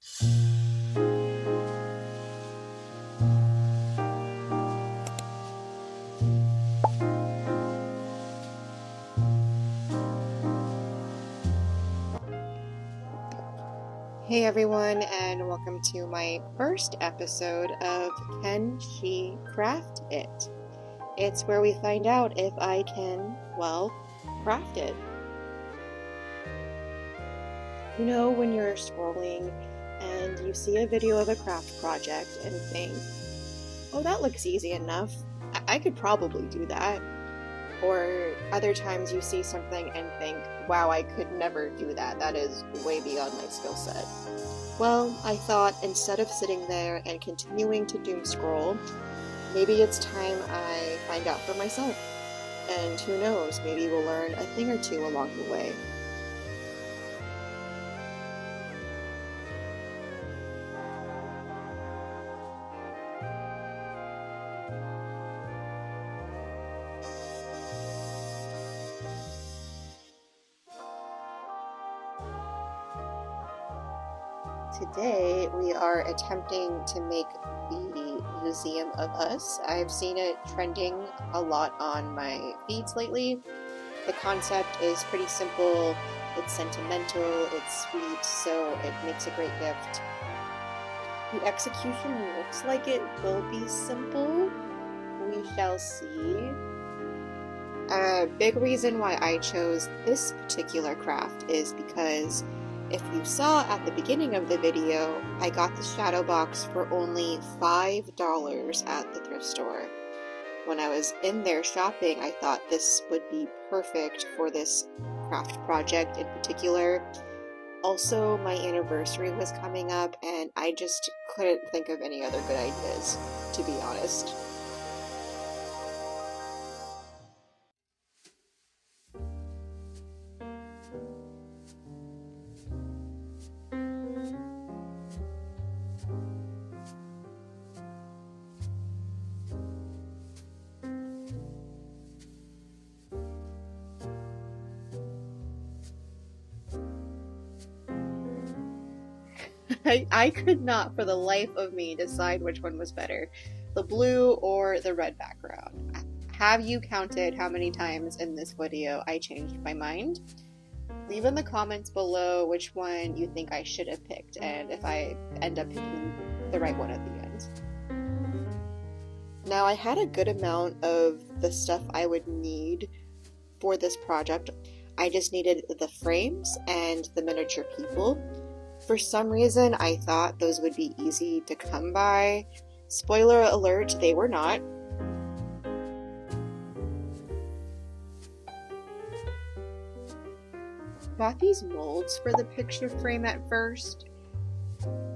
Hey everyone, and welcome to my first episode of Can She Craft It? It's where we find out if I can, craft it. You know, when you're scrolling and you see a video of a craft project and think, oh, that looks easy enough. I could probably do that. Or other times you see something and think, wow, I could never do that. That is way beyond my skill set. Well, I thought instead of sitting there and continuing to doom scroll, maybe it's time I find out for myself. And who knows, maybe we'll learn a thing or two along the way. Today we are attempting to make the Museum of Us. I've seen it trending a lot on my feeds lately. The concept is pretty simple, it's sentimental, it's sweet, so it makes a great gift. The execution looks like it will be simple. We shall see. A big reason why I chose this particular craft is because if you saw at the beginning of the video, I got the shadow box for only $5 at the thrift store. When I was in there shopping, I thought this would be perfect for this craft project in particular. Also, my anniversary was coming up and I just couldn't think of any other good ideas, to be honest. I could not for the life of me decide which one was better, the blue or the red background. Have you counted how many times in this video I changed my mind? Leave in the comments below which one you think I should have picked and if I end up picking the right one at the end. Now, I had a good amount of the stuff I would need for this project. I just needed the frames and the miniature people. For some reason, I thought those would be easy to come by. Spoiler alert, they were not. Bought these molds for the picture frame at first.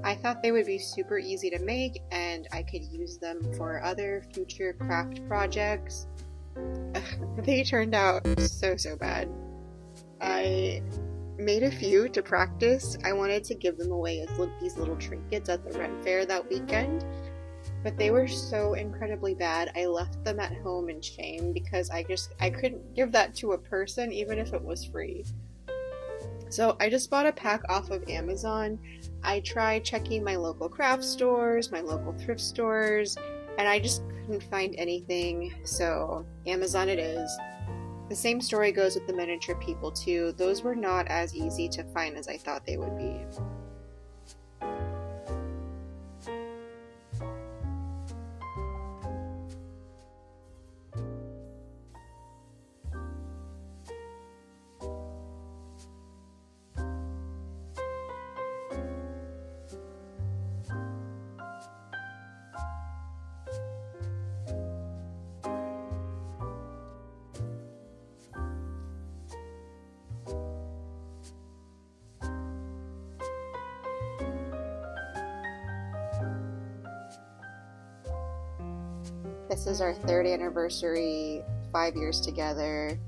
I thought they would be super easy to make and I could use them for other future craft projects. They turned out so bad. I made a few to practice. I wanted to give them away as these little trinkets at the Ren Fair that weekend, but they were so incredibly bad I left them at home in shame because I couldn't give that to a person even if it was free. So I just bought a pack off of Amazon. I tried checking my local craft stores, my local thrift stores, and I just couldn't find anything, so Amazon it is. The same story goes with the miniature people too. Those were not as easy to find as I thought they would be. This is our 3rd anniversary, 5 years together.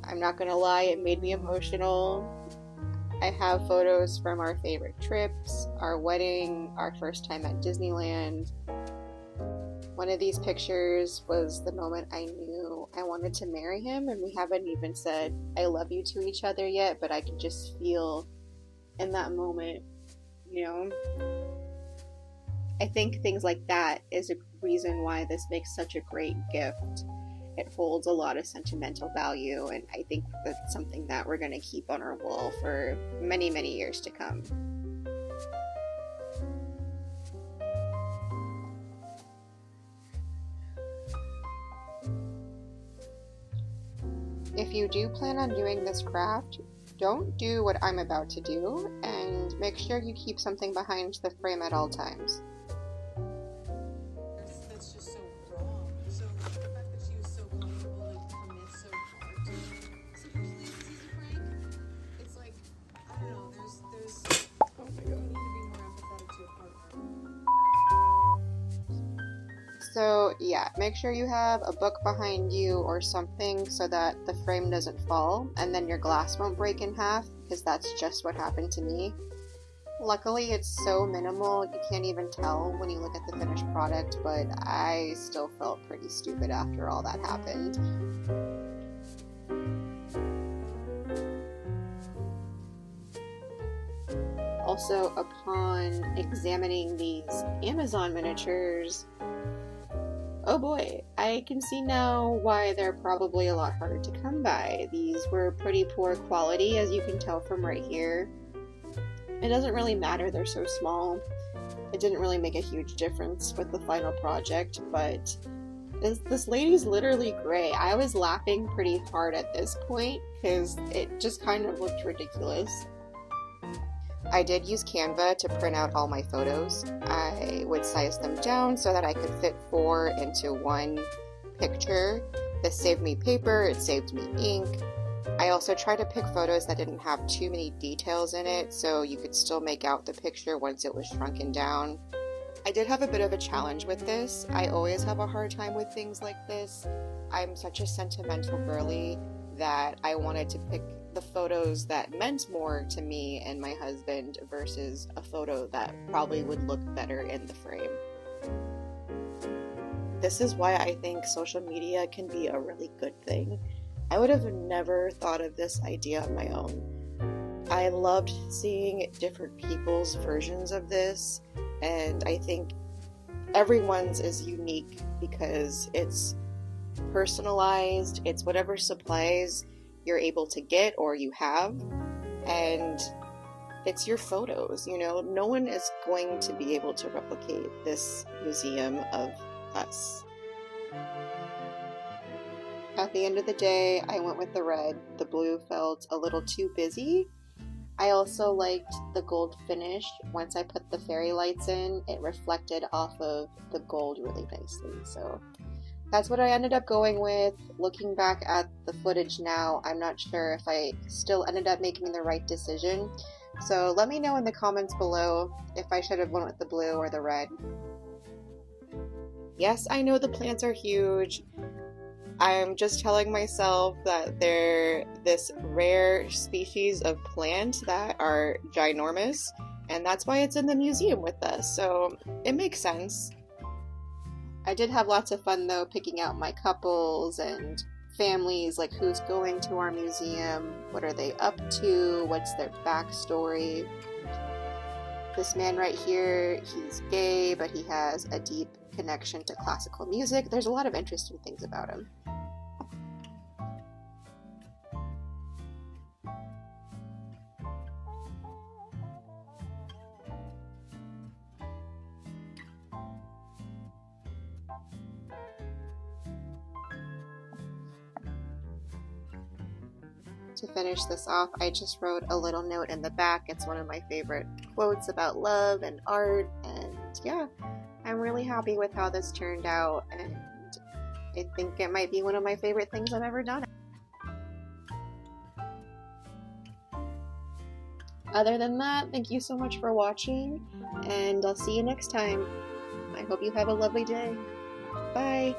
I'm not gonna lie, it made me emotional. I have photos from our favorite trips, our wedding, our first time at Disneyland. One of these pictures was the moment I knew I wanted to marry him, and we haven't even said I love you to each other yet, but I could just feel in that moment, you know? I think things like that is a reason why this makes such a great gift. It holds a lot of sentimental value, and I think that's something that we're going to keep on our wall for many, many years to come. If you do plan on doing this craft, don't do what I'm about to do, and make sure you keep something behind the frame at all times. That's just so wrong. So the fact that she was so comfortable to commit so hard to such a lazy Frank, it's like, I don't know, there's oh my god, you need to be more empathetic to your partner. So yeah, make sure you have a book behind you or something so that the frame doesn't fall and then your glass won't break in half, because that's just what happened to me. Luckily, it's so minimal, you can't even tell when you look at the finished product, but I still felt pretty stupid after all that happened. Also, upon examining these Amazon miniatures, oh boy, I can see now why they're probably a lot harder to come by. These were pretty poor quality, as you can tell from right here. It doesn't really matter, they're so small. It didn't really make a huge difference with the final project, but this lady's literally gray. I was laughing pretty hard at this point because it just kind of looked ridiculous. I did use Canva to print out all my photos. I would size them down so that I could fit 4 into one picture. This saved me paper, it saved me ink. I also tried to pick photos that didn't have too many details in it, so you could still make out the picture once it was shrunken down. I did have a bit of a challenge with this. I always have a hard time with things like this. I'm such a sentimental girly that I wanted to pick the photos that meant more to me and my husband versus a photo that probably would look better in the frame. This is why I think social media can be a really good thing. I would have never thought of this idea on my own. I loved seeing different people's versions of this, and I think everyone's is unique because it's personalized, it's whatever supplies you're able to get or you have, and it's your photos, you know? No one is going to be able to replicate this museum of us. At the end of the day, I went with the red. The blue felt a little too busy. I also liked the gold finish. Once I put the fairy lights in, it reflected off of the gold really nicely. So that's what I ended up going with. Looking back at the footage now, I'm not sure if I still ended up making the right decision. So let me know in the comments below if I should have went with the blue or the red. Yes, I know the plants are huge. I'm just telling myself that they're this rare species of plant that are ginormous, and that's why it's in the museum with us, so it makes sense. I did have lots of fun though, picking out my couples and families, like who's going to our museum, what are they up to, what's their backstory. This man right here, he's gay, but he has a deep connection to classical music. There's a lot of interesting things about him. To finish this off, I just wrote a little note in the back. It's one of my favorite quotes about love and art, and yeah, I'm really happy with how this turned out, and I think it might be one of my favorite things I've ever done. Other than that, thank you so much for watching, and I'll see you next time. I hope you have a lovely day. Bye!